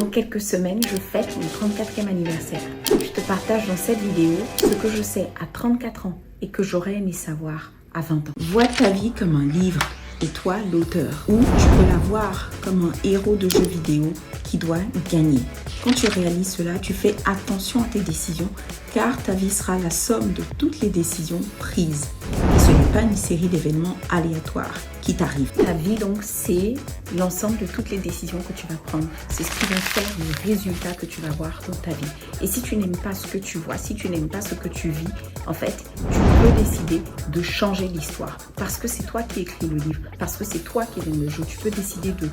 Dans quelques semaines, je fête mon 34e anniversaire. Je te partage dans cette vidéo ce que je sais à 34 ans et que j'aurais aimé savoir à 20 ans. Vois ta vie comme un livre et toi l'auteur. Ou tu peux la voir comme un héros de jeu vidéo qui doit gagner. Quand tu réalises cela, tu fais attention à tes décisions car ta vie sera la somme de toutes les décisions prises. Et ce n'est pas une série d'événements aléatoires qui t'arrivent. Ta vie donc c'est l'ensemble de toutes les décisions que tu vas prendre. C'est ce qui va faire le résultat que tu vas voir dans ta vie. Et si tu n'aimes pas ce que tu vois, si tu n'aimes pas ce que tu vis, en fait, tu peux décider de changer l'histoire. Parce que c'est toi qui écris le livre, parce que c'est toi qui es dans le jeu. Tu peux décider de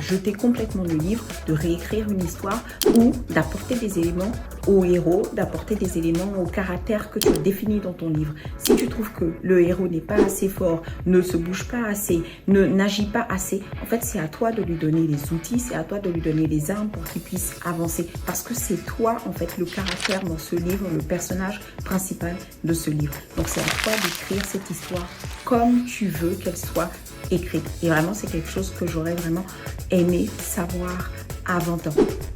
jeter complètement le livre, de réécrire une histoire ou d'apporter des éléments au héros, d'apporter des éléments au caractère que tu as défini dans ton livre. Si tu trouves que le héros n'est pas assez fort, ne se bouge pas assez, n'agit pas assez, en fait c'est à toi de lui donner les outils, c'est à toi de lui donner les armes pour qu'il puisse avancer. Parce que c'est toi en fait le caractère dans ce livre, le personnage principal de ce livre. Donc c'est à toi d'écrire cette histoire comme tu veux qu'elle soit écrite. Et vraiment c'est quelque chose que j'aurais vraiment aimé savoir à 20 ans.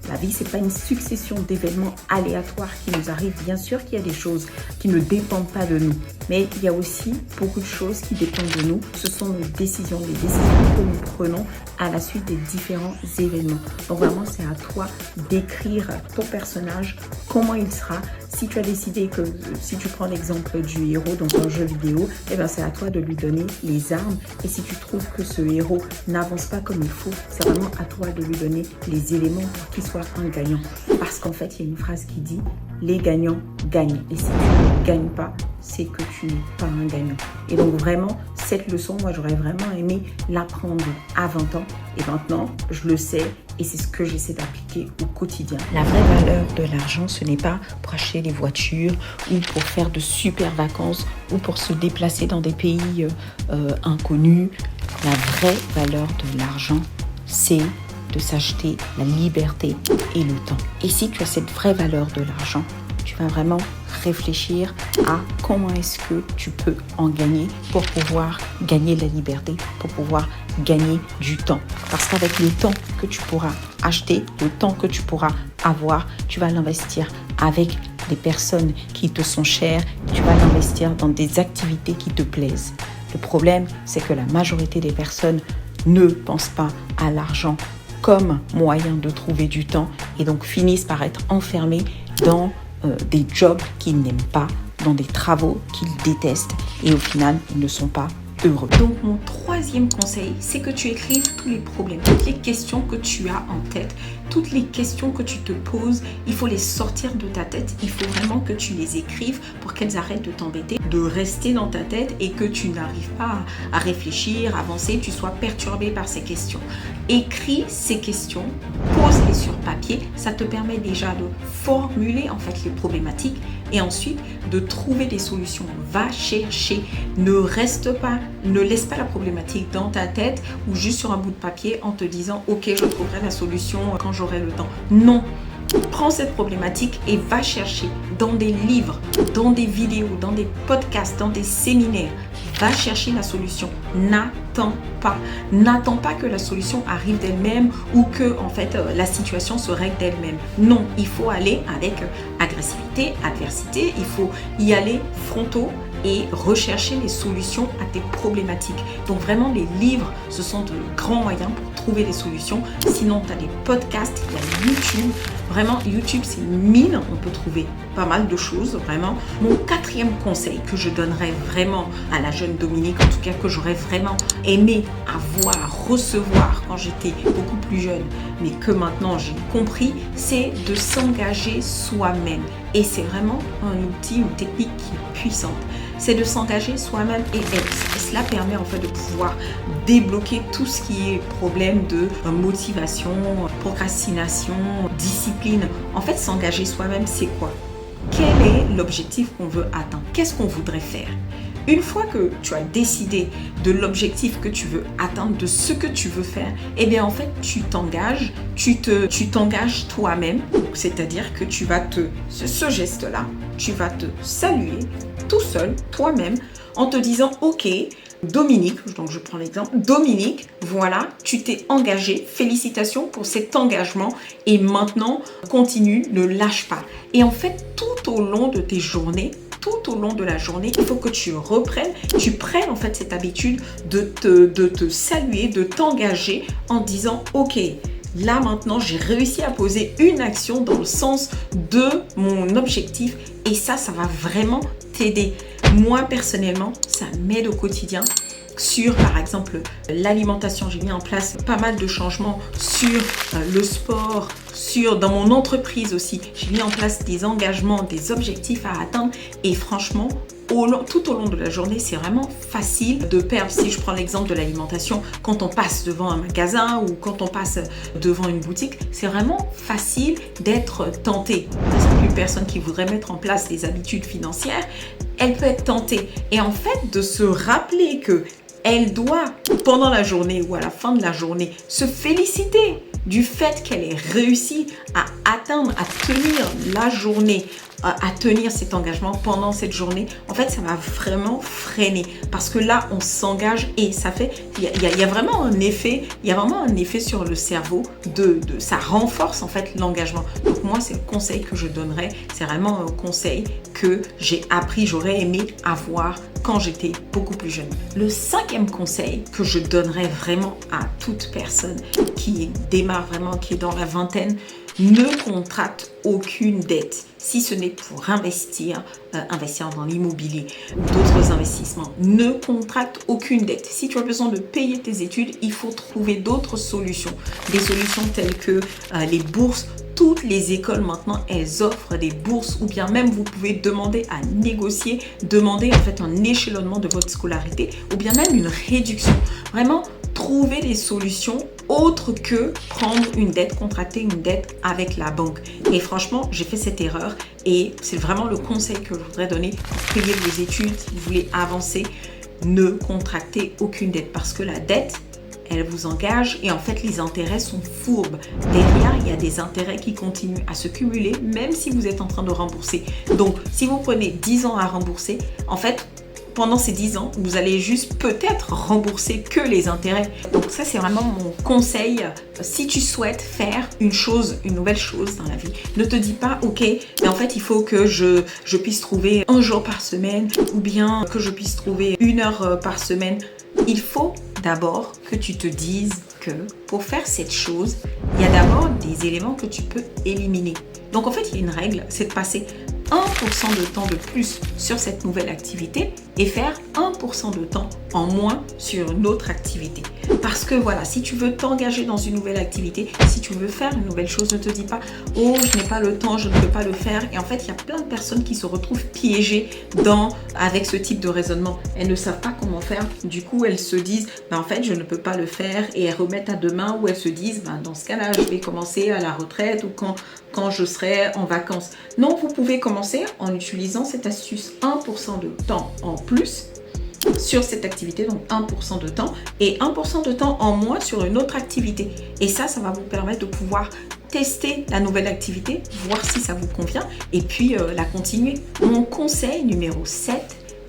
La vie, c'est pas une succession d'événements aléatoires qui nous arrivent. Bien sûr qu'il y a des choses qui ne dépendent pas de nous, mais il y a aussi beaucoup de choses qui dépendent de nous. Ce sont nos décisions, les décisions que nous prenons à la suite des différents événements. Donc vraiment, c'est à toi d'écrire ton personnage, comment il sera. Si tu as décidé que, si tu prends l'exemple du héros dans un jeu vidéo, eh ben c'est à toi de lui donner les armes. Et si tu trouves que ce héros n'avance pas comme il faut, c'est vraiment à toi de lui donner les éléments pour qu'il soit un gagnant. Parce qu'en fait, il y a une phrase qui dit « Les gagnants gagnent ». Et si tu ne gagnes pas, c'est que tu n'es pas un gagnant. Et donc vraiment, cette leçon, moi j'aurais vraiment aimé l'apprendre à 20 ans. Et maintenant, je le sais et c'est ce que j'essaie d'appliquer au quotidien. La vraie valeur de l'argent, ce n'est pas pour acheter des voitures ou pour faire de super vacances ou pour se déplacer dans des pays inconnus. La vraie valeur de l'argent, c'est de s'acheter la liberté et le temps. Et si tu as cette vraie valeur de l'argent, tu vas vraiment réfléchir à comment est-ce que tu peux en gagner pour pouvoir gagner la liberté, pour pouvoir gagner du temps. Parce qu'avec le temps que tu pourras acheter, le temps que tu pourras avoir, tu vas l'investir avec des personnes qui te sont chères, tu vas l'investir dans des activités qui te plaisent. Le problème, c'est que la majorité des personnes ne pensent pas à l'argent comme moyen de trouver du temps et donc finissent par être enfermés dans des jobs qu'ils n'aiment pas, dans des travaux qu'ils détestent et au final, ils ne sont pas heureux. Donc mon troisième conseil, c'est que tu écrives tous les problèmes, toutes les questions que tu as en tête, toutes les questions que tu te poses, il faut les sortir de ta tête, il faut vraiment que tu les écrives pour qu'elles arrêtent de t'embêter, de rester dans ta tête et que tu n'arrives pas à réfléchir, à avancer, tu sois perturbé par ces questions. Écris ces questions, pose-les sur papier, ça te permet déjà de formuler en fait les problématiques et ensuite de trouver des solutions. Va chercher, ne reste pas, ne laisse pas la problématique dans ta tête ou juste sur un bout de papier en te disant ok, je trouverai la solution quand j'aurai le temps. Non, prends cette problématique et va chercher dans des livres, dans des vidéos, dans des podcasts, dans des séminaires. Va chercher la solution. N'attends pas. N'attends pas que la solution arrive d'elle-même ou que en fait la situation se règle d'elle-même. Non, il faut aller avec agressivité, adversité. Il faut y aller frontaux et rechercher les solutions à tes problématiques. Donc vraiment, les livres, ce sont de grands moyens pour trouver des solutions. Sinon, tu as des podcasts, il y a YouTube. Vraiment, YouTube, c'est une mine. On peut trouver pas mal de choses, vraiment. Mon quatrième conseil que je donnerais vraiment à la jeune Dominique, en tout cas que j'aurais vraiment aimé avoir, recevoir quand j'étais beaucoup plus jeune, mais que maintenant j'ai compris, c'est de s'engager soi-même. Et c'est vraiment un outil, une technique qui est puissante. C'est de s'engager soi-même et cela permet en fait de pouvoir débloquer tout ce qui est problème de motivation, procrastination, discipline. En fait, s'engager soi-même, c'est quoi? Quel est l'objectif qu'on veut atteindre? Qu'est-ce qu'on voudrait faire? Une fois que tu as décidé de l'objectif que tu veux atteindre, de ce que tu veux faire, eh bien en fait tu t'engages, tu t'engages toi-même, c'est-à-dire que tu vas ce geste-là, tu vas te saluer tout seul, toi-même, en te disant ok, Dominique, donc je prends l'exemple, Dominique, voilà, tu t'es engagé, félicitations pour cet engagement et maintenant continue, ne lâche pas. Et en fait, tout au long de tes journées, tout au long de la journée, il faut que tu prennes en fait cette habitude de te saluer, de t'engager en disant ok, là maintenant j'ai réussi à poser une action dans le sens de mon objectif et ça va vraiment t'aider. Moi personnellement, ça m'aide au quotidien. Sur par exemple l'alimentation, j'ai mis en place pas mal de changements sur le sport, dans mon entreprise aussi. J'ai mis en place des engagements, des objectifs à atteindre et franchement, tout au long de la journée, c'est vraiment facile de perdre. Si je prends l'exemple de l'alimentation, quand on passe devant un magasin ou quand on passe devant une boutique, c'est vraiment facile d'être tenté. Par exemple, une personne qui voudrait mettre en place des habitudes financières, elle peut être tentée. Et en fait, de se rappeler que elle doit, pendant la journée ou à la fin de la journée, se féliciter du fait qu'elle ait réussi à atteindre, à tenir la journée, à tenir cet engagement pendant cette journée. En fait, ça va vraiment freiner parce que là, on s'engage et ça fait, il y a vraiment un effet, sur le cerveau ça renforce en fait l'engagement. Donc moi, c'est le conseil que je donnerais. C'est vraiment un conseil que j'ai appris, j'aurais aimé avoir quand j'étais beaucoup plus jeune. Le 5e conseil que je donnerais vraiment à toute personne qui démarre vraiment, qui est dans la vingtaine, ne contracte aucune dette si ce n'est pour investir dans l'immobilier ou d'autres investissements. Ne contracte aucune dette. Si tu as besoin de payer tes études, il faut trouver d'autres solutions. Des solutions telles que les bourses. Toutes les écoles maintenant, elles offrent des bourses ou bien même vous pouvez demander à négocier, demander en fait un échelonnement de votre scolarité ou bien même une réduction. Vraiment, trouver des solutions autres que prendre une dette, contracter une dette avec la banque. Et franchement, j'ai fait cette erreur et c'est vraiment le conseil que je voudrais donner pour payer vos études, si vous voulez avancer. Ne contractez aucune dette parce que la dette, elle vous engage et en fait les intérêts sont fourbes. Derrière, il y a des intérêts qui continuent à se cumuler même si vous êtes en train de rembourser. Donc, si vous prenez 10 ans à rembourser, en fait, pendant ces 10 ans, vous allez juste peut-être rembourser que les intérêts. Donc ça, c'est vraiment mon conseil. Si tu souhaites faire une nouvelle chose dans la vie, ne te dis pas, ok, mais en fait, il faut que je puisse trouver un jour par semaine ou bien que je puisse trouver 1 heure par semaine. Il faut d'abord que tu te dises que pour faire cette chose, il y a d'abord des éléments que tu peux éliminer. Donc en fait, il y a une règle, c'est de passer 1% de temps de plus sur cette nouvelle activité et faire 1% de temps en moins sur une autre activité. Parce que voilà, si tu veux t'engager dans une nouvelle activité, si tu veux faire une nouvelle chose, ne te dis pas « Oh, je n'ai pas le temps, je ne peux pas le faire ». Et en fait, il y a plein de personnes qui se retrouvent piégées avec ce type de raisonnement. Elles ne savent pas comment faire. Du coup, elles se disent « En fait, je ne peux pas le faire » et elles remettent à demain ou elles se disent « Dans ce cas-là, je vais commencer à la retraite ou quand je serai en vacances ». Non, vous pouvez commencer en utilisant cette astuce 1% de temps en plus sur cette activité, donc 1% de temps et 1% de temps en moins sur une autre activité. Et ça va vous permettre de pouvoir tester la nouvelle activité, voir si ça vous convient et puis la continuer. Mon conseil numéro 7,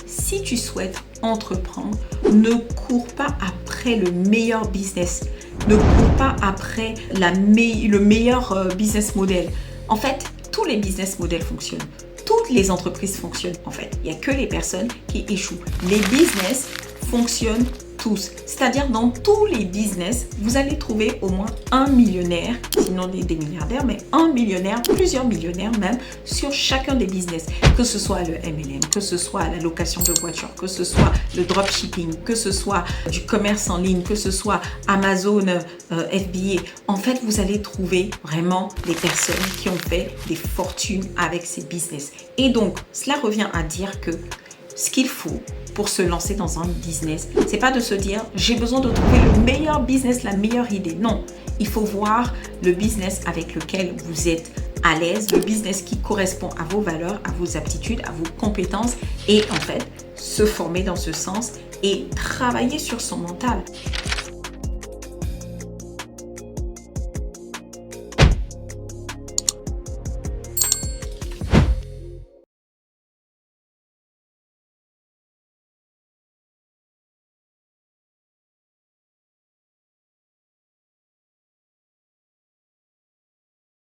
si tu souhaites entreprendre, ne cours pas après le meilleur business. Ne cours pas après le meilleur business model. En fait, tous les business models fonctionnent. Toutes les entreprises fonctionnent en fait. Il n'y a que les personnes qui échouent. Les business fonctionnent tous. C'est-à-dire dans tous les business, vous allez trouver au moins un millionnaire, sinon des milliardaires, mais un millionnaire, plusieurs millionnaires même, sur chacun des business. Que ce soit le MLM, que ce soit la location de voitures, que ce soit le dropshipping, que ce soit du commerce en ligne, que ce soit Amazon, FBA. En fait, vous allez trouver vraiment des personnes qui ont fait des fortunes avec ces business. Et donc, cela revient à dire que ce qu'il faut pour se lancer dans un business, c'est pas de se dire j'ai besoin de trouver le meilleur business, la meilleure idée. Non, il faut voir le business avec lequel vous êtes à l'aise, le business qui correspond à vos valeurs, à vos aptitudes, à vos compétences et en fait se former dans ce sens et travailler sur son mental.